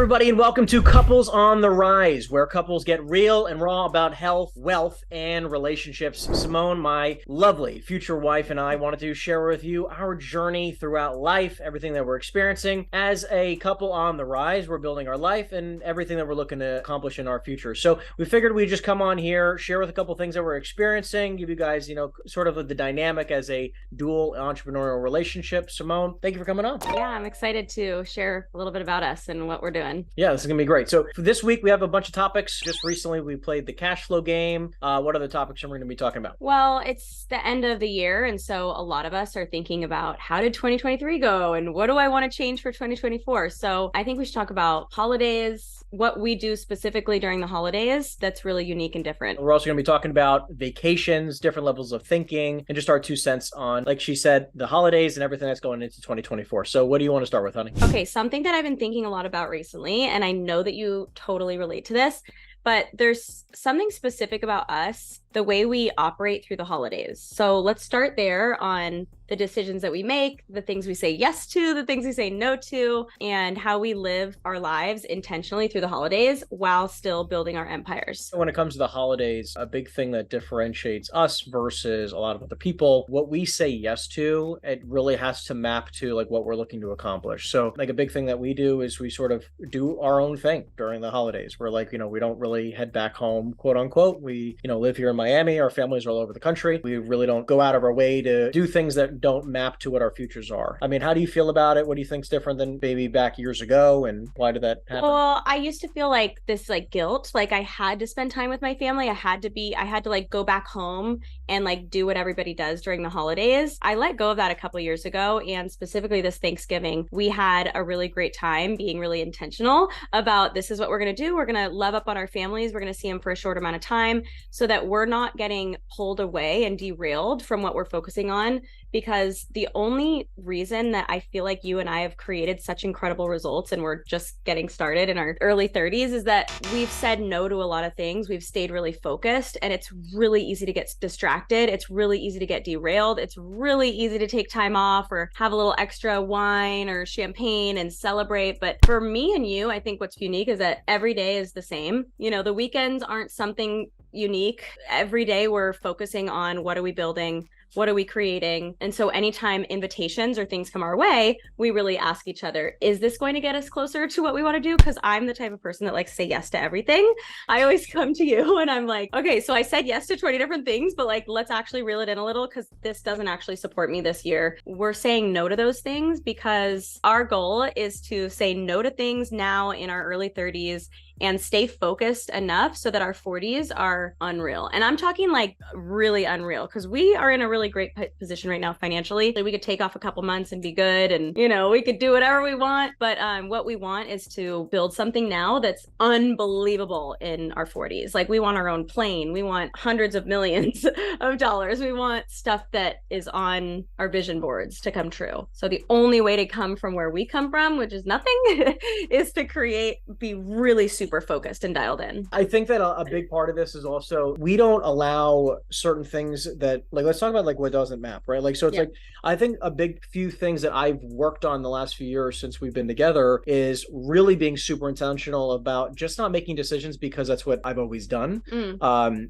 everybody, and welcome to Couples on the Rise, where couples get real and raw about health, wealth, and relationships. Simone, my lovely future wife, and I wanted to share with you our journey throughout life, everything that we're experiencing. As a couple on the rise, we're building our life and everything that we're looking to accomplish in our future. So we figured we'd just come on here, share with a couple things that we're experiencing, give you guys, sort of the dynamic as a dual entrepreneurial relationship. Simone, thank you for coming on. Yeah, I'm excited to share a little bit about us and what we're doing. Yeah, this is going to be great. So for this week, we have a bunch of topics. Just recently, we played the cash flow game. What other topics are we going to be talking about? Well, it's the end of the year. And so a lot of us are thinking about how did 2023 go and what do I want to change for 2024? So I think we should talk about holidays, what we do specifically during the holidays that's really unique and different. We're also going to be talking about vacations, different levels of thinking, and just our 2 cents on, like she said, the holidays and everything that's going into 2024. So what do you want to start with, honey? Okay, something that I've been thinking a lot about recently, and I know that you totally relate to this, but there's something specific about us, the way we operate through the holidays. So let's start there on the decisions that we make, the things we say yes to, the things we say no to, and how we live our lives intentionally through the holidays while still building our empires. When it comes to the holidays, a big thing that differentiates us versus a lot of other people, what we say yes to, it really has to map to like what we're looking to accomplish. So like a big thing that we do is we sort of do our own thing during the holidays. We're like, we don't really head back home, quote unquote. We, live here in Miami. Our families are all over the country. We really don't go out of our way to do things that don't map to what our futures are. I mean, how do you feel about it? What do you think's different than maybe back years ago? And why did that happen? Well, I used to feel like this guilt, like I had to spend time with my family. I had to go back home and do what everybody does during the holidays. I let go of that a couple of years ago. And specifically this Thanksgiving, we had a really great time being really intentional about this is what we're going to do. We're going to love up on our families. We're going to see them for a short amount of time so that we're not getting pulled away and derailed from what we're focusing on. Because the only reason that I feel like you and I have created such incredible results and we're just getting started in our early 30s is that we've said no to a lot of things. We've stayed really focused and it's really easy to get distracted. It's really easy to get derailed. It's really easy to take time off or have a little extra wine or champagne and celebrate. But for me and you, I think what's unique is that every day is the same. The weekends aren't something unique. Every day we're focusing on what are we building? What are we creating? And so anytime invitations or things come our way, we really ask each other, is this going to get us closer to what we want to do? Because I'm the type of person that likes to say yes to everything. I always come to you and I'm like, okay, so I said yes to 20 different things, but let's actually reel it in a little because this doesn't actually support me this year. We're saying no to those things because our goal is to say no to things now in our early 30s and stay focused enough so that our 40s are unreal. And I'm talking really unreal because we are in a really great position right now financially. We could take off a couple months and be good and, we could do whatever we want. But what we want is to build something now that's unbelievable in our 40s. We want our own plane. We want hundreds of millions of dollars. We want stuff that is on our vision boards to come true. So the only way to come from where we come from, which is nothing, is to be really super focused and dialed in. I think that a big part of this is also we don't allow certain things that let's talk about what doesn't map, right? I think a big few things that I've worked on the last few years since we've been together is really being super intentional about just not making decisions because that's what I've always done.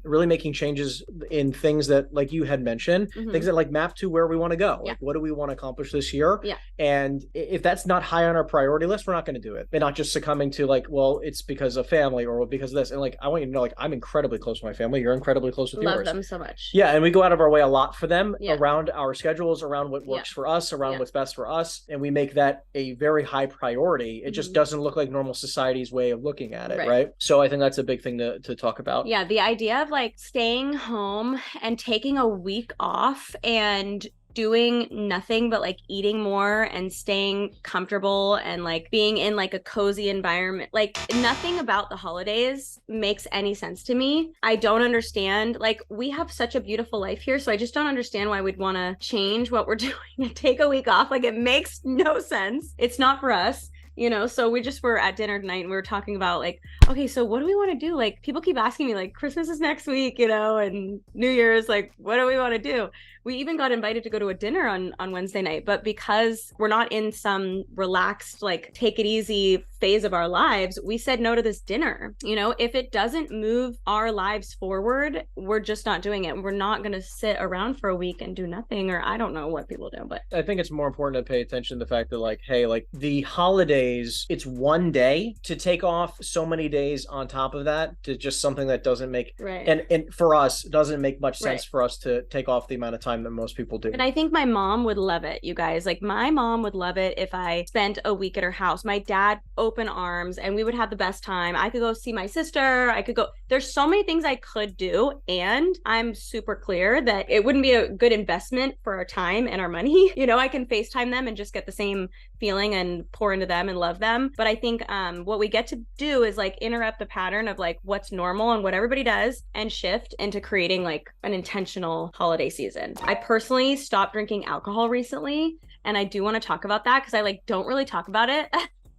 Really making changes in things that you had mentioned, things that map to where we want to go. What do we want to accomplish this year? And if that's not high on our priority list, we're not going to do it. And not just succumbing to well, it's because of family or because of this. And I want you to know, I'm incredibly close with my family. You're incredibly close with yours. Love them so much. Yeah. And we go out of our way a lot for them around our schedules, around what works for us, around what's best for us. And we make that a very high priority. It just doesn't look like normal society's way of looking at it. Right. So I think that's a big thing to talk about. Yeah. The idea of staying home and taking a week off and doing nothing but eating more and staying comfortable and being in a cozy environment. Nothing about the holidays makes any sense to me. I don't understand. We have such a beautiful life here, so I just don't understand why we'd want to change what we're doing and take a week off. It makes no sense. It's not for us. you know? So we just were at dinner tonight and we were talking about like, okay, so what do we want to do? Like people keep asking me like Christmas is next week, you know, and New Year's, like, what do we want to do? We even got invited to go to a dinner on Wednesday night, but because we're not in some relaxed, like take it easy phase of our lives, we said no to this dinner. You know, if it doesn't move our lives forward, we're just not doing it. We're not going to sit around for a week and do nothing, or I don't know what people do, but I think it's more important to pay attention to the fact that like, hey, like the holidays, it's one day. To take off so many days on top of that to just something that doesn't make, right. And for us, it doesn't make much sense for us to take off the amount of time that most people do. And I think my mom would love it, you guys. Like my mom would love it if I spent a week at her house. My dad, open arms, and we would have the best time. I could go see my sister. I could go, there's so many things I could do. And I'm super clear that it wouldn't be a good investment for our time and our money. You know, I can FaceTime them and just get the same feeling and pour into them and love them. But I think what we get to do is like interrupt the pattern of like what's normal and what everybody does and shift into creating like an intentional holiday season. I personally stopped drinking alcohol recently, and I do want to talk about that because I like don't really talk about it.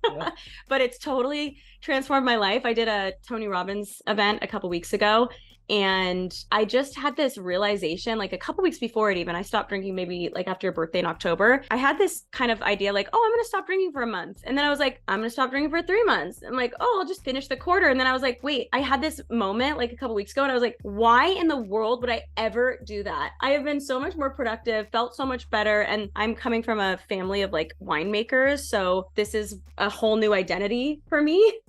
Yeah. But it's totally transformed my life. I did a Tony Robbins event a couple weeks ago, and I just had this realization like a couple weeks before it even. I stopped drinking maybe like after your birthday in October. I had this kind of idea like, oh, I'm going to stop drinking for a month. And then I was like, I'm going to stop drinking for 3 months. I'm like, oh, I'll just finish the quarter. And then I was like, wait, I had this moment like a couple weeks ago and I was like, why in the world would I ever do that? I have been so much more productive, felt so much better. And I'm coming from a family of like winemakers. So this is a whole new identity for me.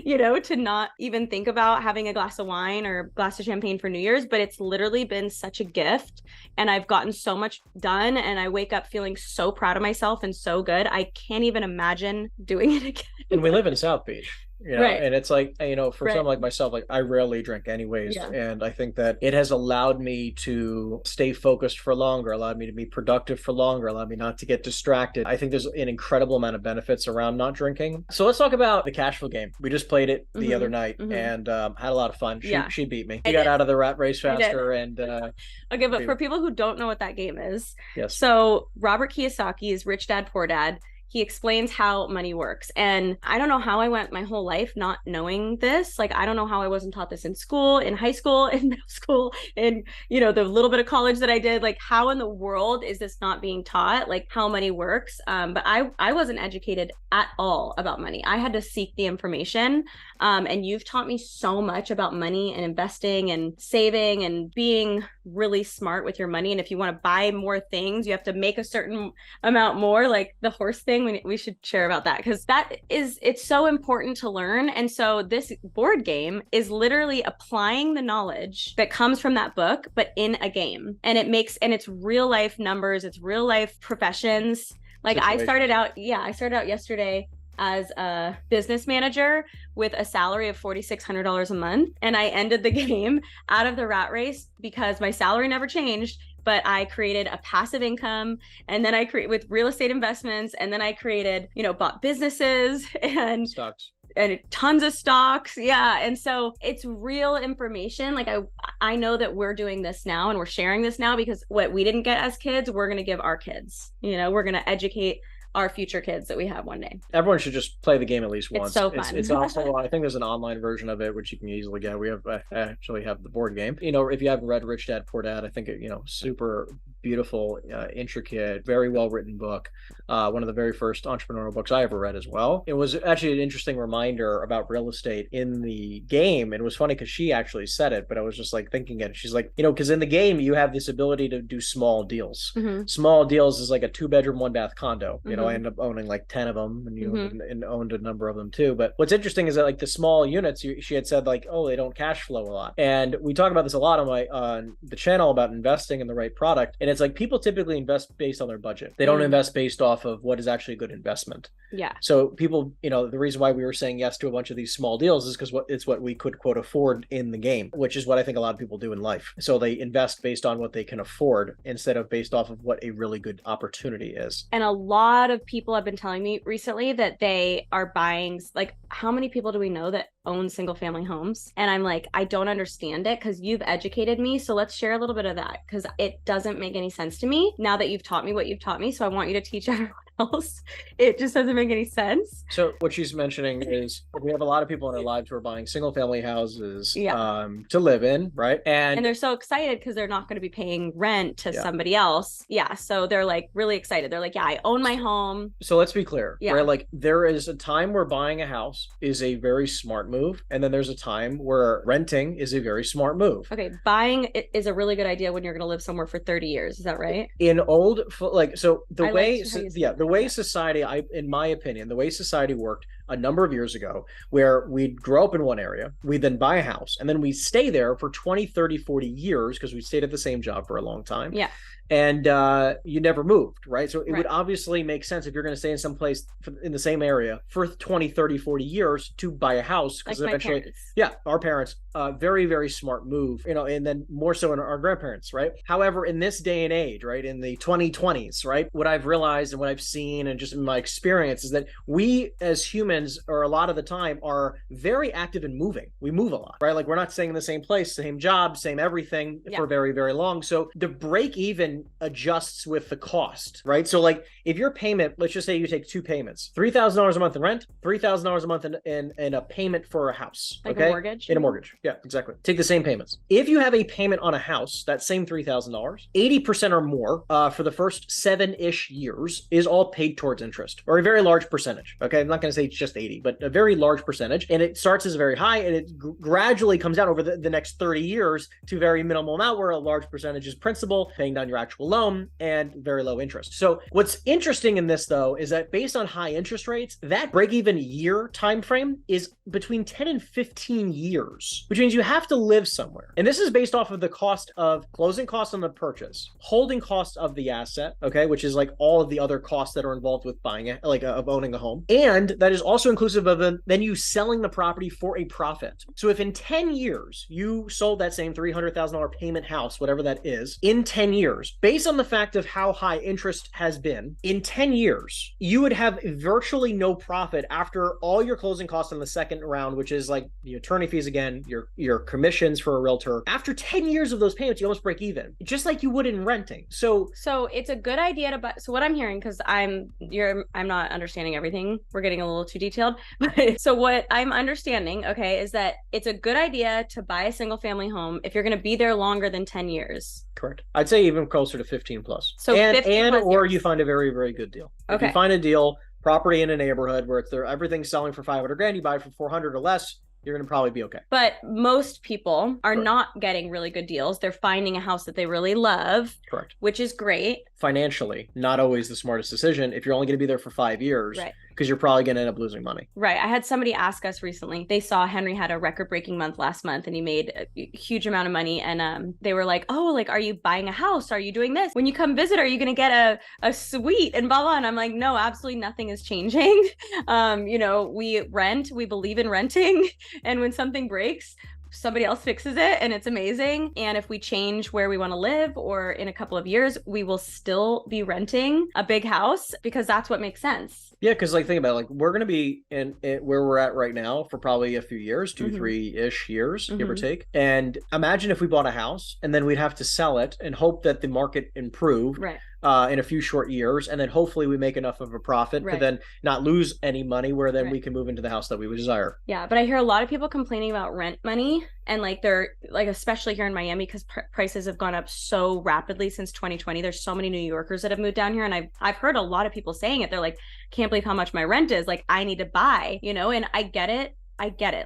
You know, to not even think about having a glass of wine or a glass of champagne for New Year's, but it's literally been such a gift and I've gotten so much done and I wake up feeling so proud of myself and so good. I can't even imagine doing it again. And we live in South Beach. You know, right. And it's like, you know, for someone like myself, like I rarely drink anyways. Yeah. And I think that it has allowed me to stay focused for longer, allowed me to be productive for longer, allowed me not to get distracted. I think there's an incredible amount of benefits around not drinking. So let's talk about the cash flow game. We just played it the other night and had a lot of fun. She beat me. She got out of the rat race faster. And okay, but for people who don't know what that game is, yes. So Robert Kiyosaki's Rich Dad Poor Dad, he explains how money works. And I don't know how I went my whole life not knowing this. Like, I don't know how I wasn't taught this in school, in high school, in middle school, in, you know, the little bit of college that I did. Like, how in the world is this not being taught? Like, how money works? But I wasn't educated at all about money. I had to seek the information. And you've taught me so much about money and investing and saving and being really smart with your money. And if you want to buy more things, you have to make a certain amount more, like the horse thing. We should share about that because it's so important to learn. And so this board game is literally applying the knowledge that comes from that book, but in a game. And it's real life numbers, it's real life professions. Like I started out yesterday as a business manager with a salary of $4,600 a month. And I ended the game out of the rat race because my salary never changed, but I created a passive income. And then I with real estate investments. And then I created, you know, bought businesses and stocks. And tons of stocks. Yeah. And so it's real information. Like I know that we're doing this now and we're sharing this now because what we didn't get as kids, we're going to give our kids, you know, we're going to educate our future kids that we have one day. Everyone should just play the game at least once. It's so fun. It's also, I think there's an online version of it, which you can easily get. I actually have the board game. You know, if you haven't read Rich Dad Poor Dad, I think it, you know, super beautiful, intricate, very well written book. One of the very first entrepreneurial books I ever read as well. It was actually an interesting reminder about real estate in the game. And it was funny because she actually said it, but I was just like thinking it. She's like, you know, because in the game you have this ability to do small deals. Small deals is like a 2-bedroom, 1-bath condo. You know, I ended up owning like 10 of them and owned a number of them too. But what's interesting is that like the small units, she had said like, oh, they don't cash flow a lot. And we talk about this a lot on the channel about investing in the right product. And it's like people typically invest based on their budget. They don't invest based off of what is actually a good investment. Yeah. So people, you know, the reason why we were saying yes to a bunch of these small deals is because it's what we could quote afford in the game, which is what I think a lot of people do in life. So they invest based on what they can afford instead of based off of what a really good opportunity is. And a lot of people have been telling me recently that they are buying, like, how many people do we know that own single family homes? And I'm like, I don't understand it because you've educated me. So let's share a little bit of that because it doesn't make any sense to me now that you've taught me what you've taught me. So I want you to teach everyone else. It just doesn't make any sense. So what she's mentioning is we have a lot of people in our lives who are buying single family houses to live in, right? And they're so excited because they're not going to be paying rent to somebody else. Yeah. So they're like really excited. They're like, yeah, I own my home. So let's be clear, right? Like there is a time where buying a house is a very smart move. And then there's a time where renting is a very smart move. Okay. Buying is a really good idea when you're going to live somewhere for 30 years. Is that right? In old, like, so the way society, in my opinion, the way society worked a number of years ago, where we'd grow up in one area, we'd then buy a house, and then we stay there for 20, 30, 40 years because we stayed at the same job for a long time. Yeah. And you never moved, right? So it would obviously make sense if you're going to stay in some place in the same area for 20, 30, 40 years to buy a house. Because eventually, our parents, very, very smart move, and then more so in our grandparents, right? However, in this day and age, right, in the 2020s, right, what I've realized and what I've seen and just in my experience is that we as humans, or a lot of the time, are very active in moving. We move a lot, right? Like we're not staying in the same place, same job, same everything for very, very long. So the break even adjusts with the cost, right? So like if your payment, let's just say you take two payments, $3,000 a month in rent, $3,000 a month in a payment for a house, like a mortgage? In a mortgage. Yeah, exactly. Take the same payments. If you have a payment on a house, that same $3,000, 80% or more for the first 7-ish years is all paid towards interest, or a very large percentage. Okay. I'm not going to say it's just 80, but a very large percentage. And it starts as very high and it gradually comes down over the next 30 years to very minimal amount, where a large percentage is principal, paying down your actual loan, and very low interest. So what's interesting in this though is that based on high interest rates, that break-even year time frame is between 10 and 15 years, which means you have to live somewhere. And this is based off of the cost of closing costs on the purchase, holding costs of the asset, okay, which is like all of the other costs that are involved with buying it, like of owning a home. And that is also inclusive of then you selling the property for a profit. So if in 10 years you sold that same $300,000 payment house, whatever that is, in 10 years, based on the fact of how high interest has been, in 10 years, you would have virtually no profit after all your closing costs on the second round, which is like the attorney fees again, your commissions for a realtor. After 10 years of those payments, you almost break even, just like you would in renting. So it's a good idea to buy. So what I'm hearing, because I'm not understanding everything. We're getting a little too detailed. So what I'm understanding, okay, is that it's a good idea to buy a single family home if you're going to be there longer than 10 years. Correct. I'd say even closer to 15 plus. So or you find a very, very good deal. Okay. If you find a deal, property in a neighborhood where everything's selling for 500 grand, you buy it for 400 or less, you're going to probably be okay. But most people are not getting really good deals. They're finding a house that they really love. Correct. Which is great. Financially, not always the smartest decision if you're only going to be there for 5 years. Right. Because you're probably going to end up losing money. Right. I had somebody ask us recently. They saw Henry had a record-breaking month last month and he made a huge amount of money. And they were like, oh, like, are you buying a house? Are you doing this? When you come visit, are you going to get a suite and blah, blah. And I'm like, no, absolutely nothing is changing. We rent, we believe in renting. And when something breaks, somebody else fixes it and it's amazing. And if we change where we want to live, or in a couple of years, we will still be renting a big house because that's what makes sense. Yeah, because like think about it, like we're going to be in where we're at right now for probably a few years, 2, 3-ish years, give or take. And imagine if we bought a house and then we'd have to sell it and hope that the market improved. Right. In a few short years, and then hopefully we make enough of a profit to then not lose any money, where then we can move into the house that we would desire. Yeah, but I hear a lot of people complaining about rent money, and like they're like, especially here in Miami, because prices have gone up so rapidly since 2020. There's so many New Yorkers that have moved down here, and I've heard a lot of people saying it. They're like, can't believe how much my rent is. Like, I need to buy, and I get it.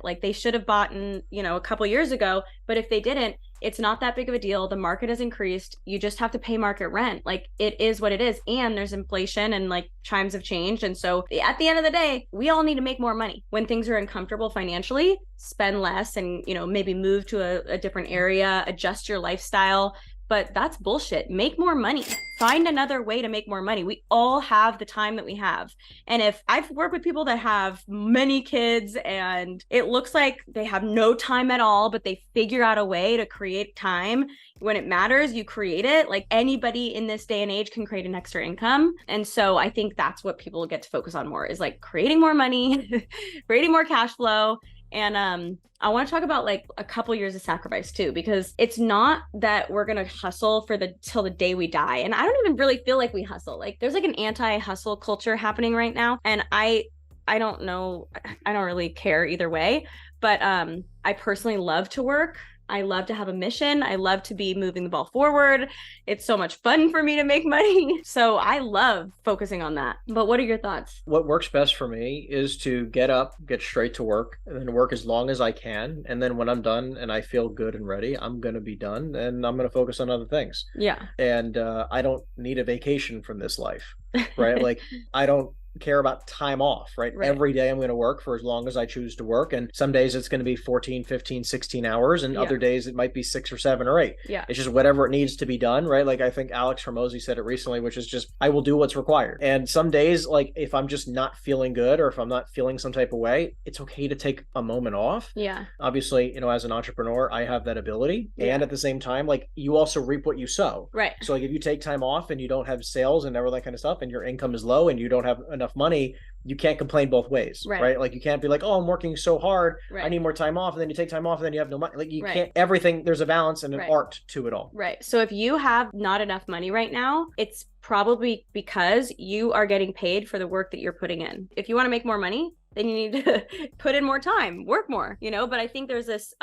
Like they should have bought in, a couple years ago, but if they didn't, it's not that big of a deal. The market has increased. You just have to pay market rent. Like, it is what it is. And there's inflation and like times have changed. And so at the end of the day, we all need to make more money. When things are uncomfortable financially, spend less and, maybe move to a different area, adjust your lifestyle. But that's bullshit. Make more money. Find another way to make more money. We all have the time that we have. And if I've worked with people that have many kids and it looks like they have no time at all, but they figure out a way to create time. When it matters, you create it. Like, anybody in this day and age can create an extra income. And so I think that's what people get to focus on more, is like creating more money, creating more cash flow, And I want to talk about like a couple years of sacrifice too, because it's not that we're going to hustle for till the day we die. And I don't even really feel like we hustle. Like there's like an anti-hustle culture happening right now. And I don't know, I don't really care either way, but I personally love to work. I love to have a mission. I love to be moving the ball forward. It's so much fun for me to make money. So I love focusing on that. But what are your thoughts? What works best for me is to get up, get straight to work, and then work as long as I can. And then when I'm done and I feel good and ready, I'm going to be done and I'm going to focus on other things. Yeah. And I don't need a vacation from this life, right? Like I don't care about time off, right? Every day I'm going to work for as long as I choose to work. And some days it's going to be 14, 15, 16 hours. And other days it might be 6 or 7 or 8. Yeah. It's just whatever it needs to be done, right? Like I think Alex Hormozy said it recently, which is just, I will do what's required. And some days, like if I'm just not feeling good or if I'm not feeling some type of way, it's okay to take a moment off. Yeah. Obviously, you know, as an entrepreneur, I have that ability. And at the same time, like you also reap what you sow. Right. So like if you take time off and you don't have sales and all that kind of stuff and your income is low and you don't have enough money, you can't complain both ways, right? Like you can't be like, oh, I'm working so hard, I need more time off, and then you take time off and then you have no money. Like you can't, everything, there's a balance and an art to it all. Right. So if you have not enough money right now, it's probably because you are getting paid for the work that you're putting in. If you want to make more money, then you need to put in more time, work more, you know? But I think there's this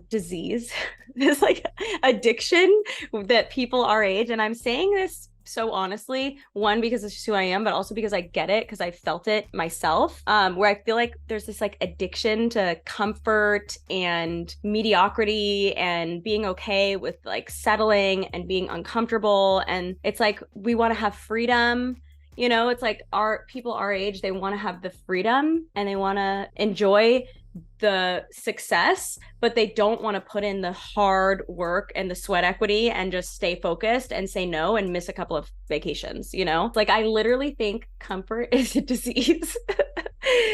disease, this like addiction that people our age, and I'm saying this so honestly, one, because it's just who I am, but also because I get it, because I felt it myself, where I feel like there's this like addiction to comfort and mediocrity and being okay with like settling and being uncomfortable. And it's like, we want to have freedom. You know, it's like people our age, they want to have the freedom and they want to enjoy the success, but they don't want to put in the hard work and the sweat equity and just stay focused and say no and miss a couple of vacations, you know? Like I literally think comfort is a disease.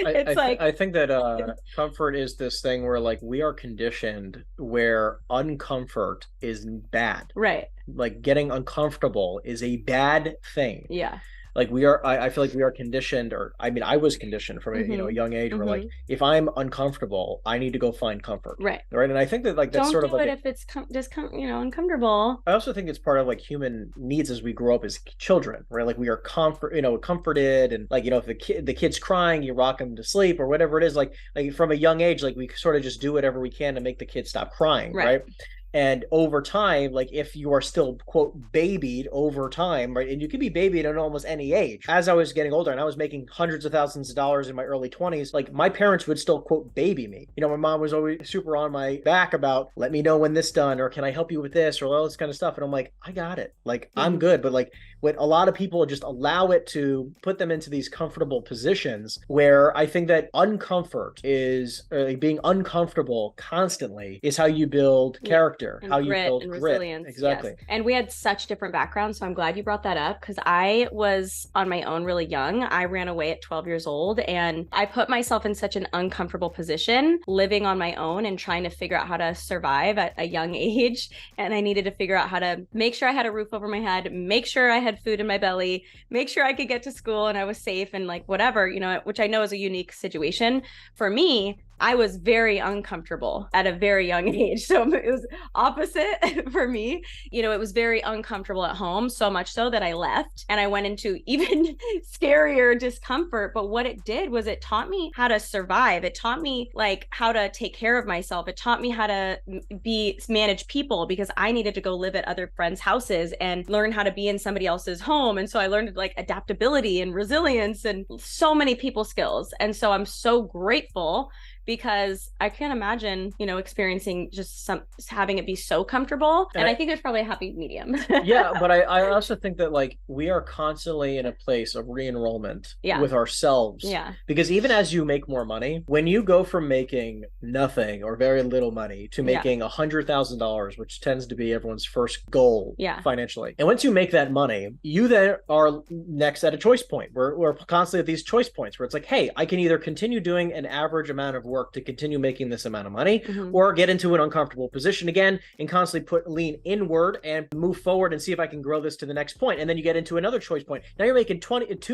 I think that comfort is this thing where like we are conditioned where uncomfort is bad. Right. Like getting uncomfortable is a bad thing. Yeah. Like we are, I feel like we are conditioned, or I mean, I was conditioned from a young age where like, if I'm uncomfortable, I need to go find comfort. Right. And I think that like, that's sort of like, if it's just uncomfortable. I also think it's part of like human needs as we grow up as children, right? Like we are comforted and like, you know, if the kid's crying, you rock them to sleep or whatever it is, like from a young age, like we sort of just do whatever we can to make the kid stop crying. Right. And over time, like if you are still, quote, babied over time, right? And you can be babied at almost any age. As I was getting older and I was making hundreds of thousands of dollars in my early 20s, like my parents would still, quote, baby me. You know, my mom was always super on my back about, let me know when this done, or can I help you with this, or all this kind of stuff. And I'm like, I got it. Like, I'm good. But like, what a lot of people just allow it to put them into these comfortable positions where I think that uncomfort is being uncomfortable constantly is how you build character, and how you build and grit. Resilience. Exactly. Yes. And we had such different backgrounds. So I'm glad you brought that up because I was on my own really young. I ran away at 12 years old and I put myself in such an uncomfortable position living on my own and trying to figure out how to survive at a young age. And I needed to figure out how to make sure I had a roof over my head, make sure I had food in my belly, make sure I could get to school and I was safe and like whatever, you know, which I know is a unique situation. For me, I was very uncomfortable at a very young age. So it was opposite for me. You know, it was very uncomfortable at home, so much so that I left and I went into even scarier discomfort. But what it did was it taught me how to survive. It taught me like how to take care of myself. It taught me how to manage people because I needed to go live at other friends' houses and learn how to be in somebody else's home. And so I learned like adaptability and resilience and so many people skills. And so I'm so grateful because I can't imagine, you know, experiencing just having it be so comfortable. And I think there's probably a happy medium. Yeah, but I also think that like we are constantly in a place of re-enrollment with ourselves. Yeah. Because even as you make more money, when you go from making nothing or very little money to making $100,000, which tends to be everyone's first goal financially. And once you make that money, you then are next at a choice point. We're constantly at these choice points where it's like, hey, I can either continue doing an average amount of work to continue making this amount of money, or get into an uncomfortable position again and constantly lean inward and move forward and see if I can grow this to the next point. And then you get into another choice point. Now you're making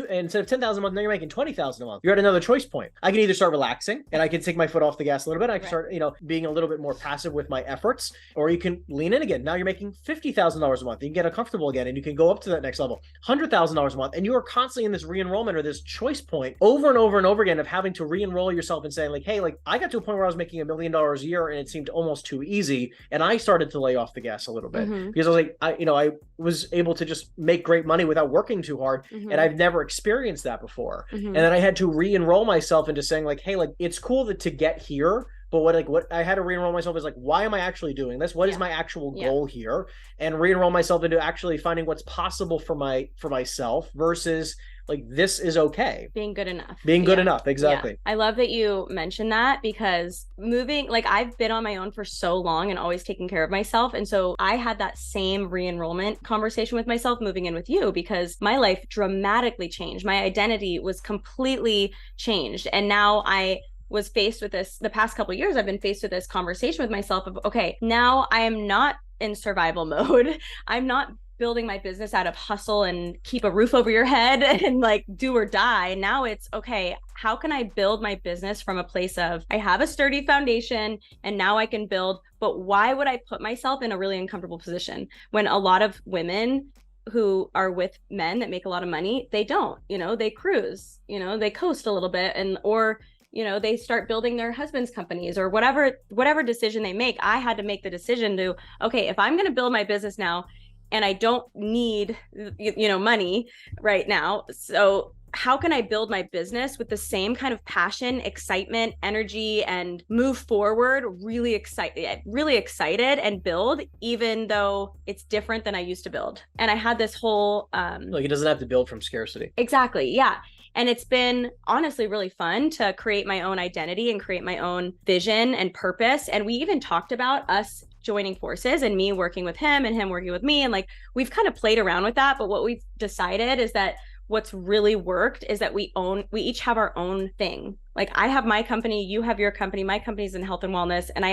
instead of 10,000 a month, now you're making 20,000 a month. You're at another choice point. I can either start relaxing and I can take my foot off the gas a little bit. I can start, being a little bit more passive with my efforts, or you can lean in again. Now you're making $50,000 a month. You can get uncomfortable again and you can go up to that next level, $100,000 a month. And you are constantly in this re-enrollment or this choice point over and over and over again of having to re-enroll yourself and saying like, hey, like I got to a point where I was making $1 million a year and it seemed almost too easy. And I started to lay off the gas a little bit because I was like, I was able to just make great money without working too hard. And I've never experienced that before. And then I had to re-enroll myself into saying like, hey, like it's cool to get here, but what I had to re-enroll myself is like, why am I actually doing this? What is my actual goal here? And re-enroll myself into actually finding what's possible for myself versus like, this is okay. Being good enough. Being good enough. Exactly. I love that you mentioned that, because moving, like I've been on my own for so long and always taking care of myself. And so I had that same re-enrollment conversation with myself moving in with you, because my life dramatically changed. My identity was completely changed. And now I was faced with this, the past couple of years, I've been faced with this conversation with myself of, okay, now I am not in survival mode. I'm not building my business out of hustle and keep a roof over your head and like do or die. Now it's, okay, how can I build my business from a place of, I have a sturdy foundation and now I can build, but why would I put myself in a really uncomfortable position when a lot of women who are with men that make a lot of money, they don't, they cruise, they coast a little bit, and, or they start building their husband's companies or whatever decision they make. I had to make the decision to, okay, if I'm going to build my business now and I don't need, money right now, so how can I build my business with the same kind of passion, excitement, energy, and move forward, really excited and build, even though it's different than I used to build. And I had this whole like, it doesn't have to build from scarcity. Exactly. Yeah. And it's been honestly really fun to create my own identity and create my own vision and purpose. And we even talked about us joining forces and me working with him and him working with me. And like, we've kind of played around with that. But what we've decided is that what's really worked is that we each have our own thing. Like I have my company, you have your company, my company's in health and wellness. And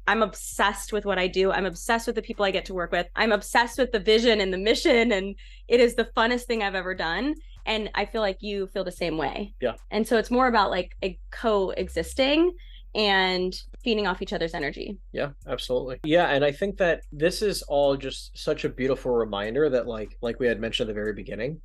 I'm obsessed with what I do. I'm obsessed with the people I get to work with. I'm obsessed with the vision and the mission. And it is the funnest thing I've ever done. And I feel like you feel the same way. Yeah. And so it's more about like a coexisting and feeding off each other's energy. Yeah, absolutely. Yeah. And I think that this is all just such a beautiful reminder that like we had mentioned at the very beginning,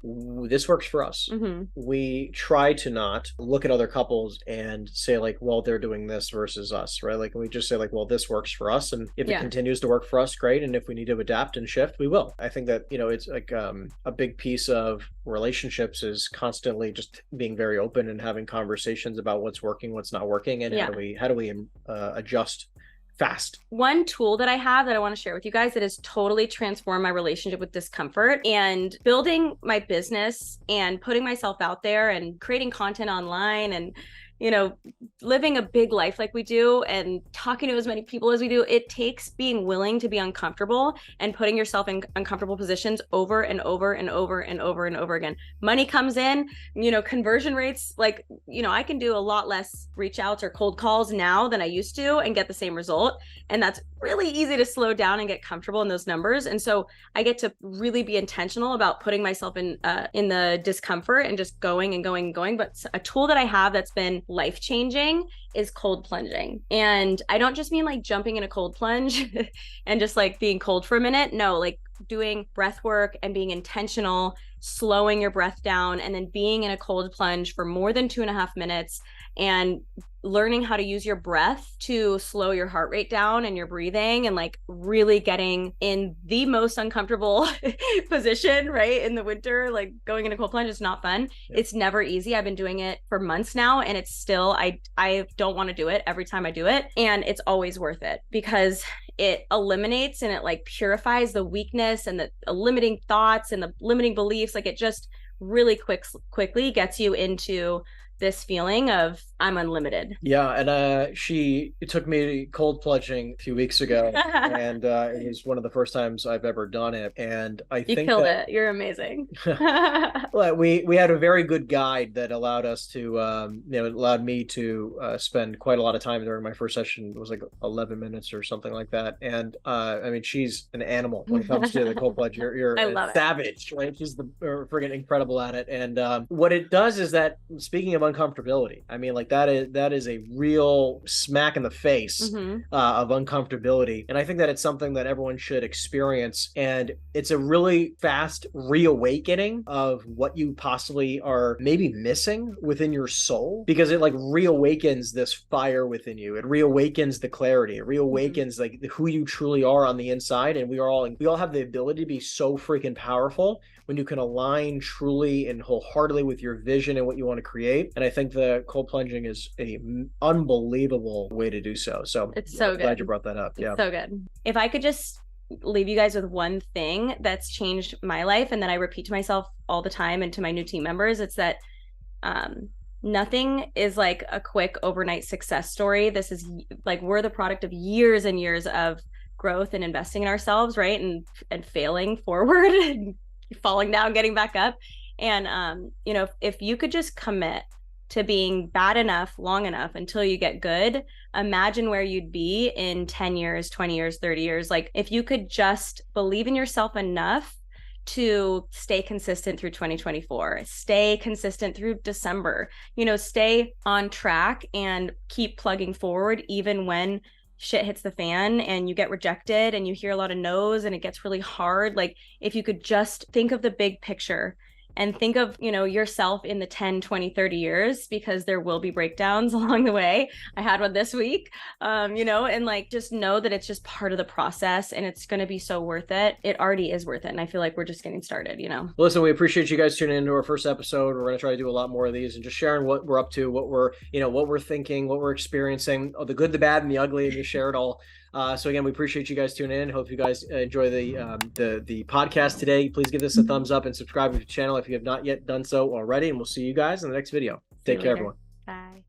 this works for us. We try to not look at other couples and say like, well, they're doing this versus us, right? Like we just say like, well, this works for us. And if it continues to work for us, great. And if we need to adapt and shift, we will. I think that, it's like a big piece of relationships is constantly just being very open and having conversations about what's working, what's not working, and how do we adjust fast. One tool that I have that I want to share with you guys that has totally transformed my relationship with discomfort and building my business and putting myself out there and creating content online and living a big life like we do and talking to as many people as we do, it takes being willing to be uncomfortable and putting yourself in uncomfortable positions over and over and over and over and over again. Money comes in, conversion rates, like, I can do a lot less reach outs or cold calls now than I used to and get the same result. And that's really easy to slow down and get comfortable in those numbers. And so I get to really be intentional about putting myself in the discomfort and just going and going and going. But a tool that I have that's been life-changing is cold plunging. And I don't just mean like jumping in a cold plunge and just like being cold for a minute. No, like doing breath work and being intentional, slowing your breath down, and then being in a cold plunge for more than 2.5 minutes and learning how to use your breath to slow your heart rate down and your breathing, and like really getting in the most uncomfortable position, right? In the winter, like going in a cold plunge is not fun. Yeah. It's never easy. I've been doing it for months now, and it's still, I don't want to do it every time I do it. And it's always worth it because it eliminates and it like purifies the weakness and the limiting thoughts and the limiting beliefs. Like it just really quickly gets you into this feeling of I'm unlimited. Yeah, and it took me cold plunging a few weeks ago, and it was one of the first times I've ever done it, and I You think killed that it. You're amazing. well, we had a very good guide that allowed us to it allowed me to spend quite a lot of time during my first session. It was like 11 minutes or something like that, and I mean, she's an animal when it comes to the cold plunge. You're I a love it. savage, right? She's friggin' incredible at it, and what it does is that, speaking of uncomfortability, I mean, like that is a real smack in the face of uncomfortability, and I think that it's something that everyone should experience, and it's a really fast reawakening of what you possibly are maybe missing within your soul, because it like reawakens this fire within you. It reawakens the clarity. It reawakens like who you truly are on the inside, and we all have the ability to be so freaking powerful when you can align truly and wholeheartedly with your vision and what you want to create. And I think the cold plunging is a unbelievable way to do so. So it's so good. Glad you brought that up. It's so good. If I could just leave you guys with one thing that's changed my life and that I repeat to myself all the time and to my new team members, it's that nothing is like a quick overnight success story. This is like, we're the product of years and years of growth and investing in ourselves, right? And failing forward and falling down, getting back up. And if you could just commit to being bad enough, long enough until you get good, imagine where you'd be in 10 years, 20 years, 30 years. Like, if you could just believe in yourself enough to stay consistent through 2024, stay consistent through December, stay on track and keep plugging forward, even when shit hits the fan and you get rejected and you hear a lot of no's and it gets really hard. Like, if you could just think of the big picture and think of, yourself in the 10, 20, 30 years, because there will be breakdowns along the way. I had one this week, and like, just know that it's just part of the process and it's going to be so worth it. It already is worth it. And I feel like we're just getting started, Listen, we appreciate you guys tuning into our first episode. We're going to try to do a lot more of these and just sharing what we're up to, what we're thinking, what we're experiencing, the good, the bad, and the ugly, and just share it all. So again, we appreciate you guys tuning in. Hope you guys enjoy the podcast today. Please give this a thumbs up and subscribe to the channel if you have not yet done so already. And we'll see you guys in the next video. Take care, everyone. Bye.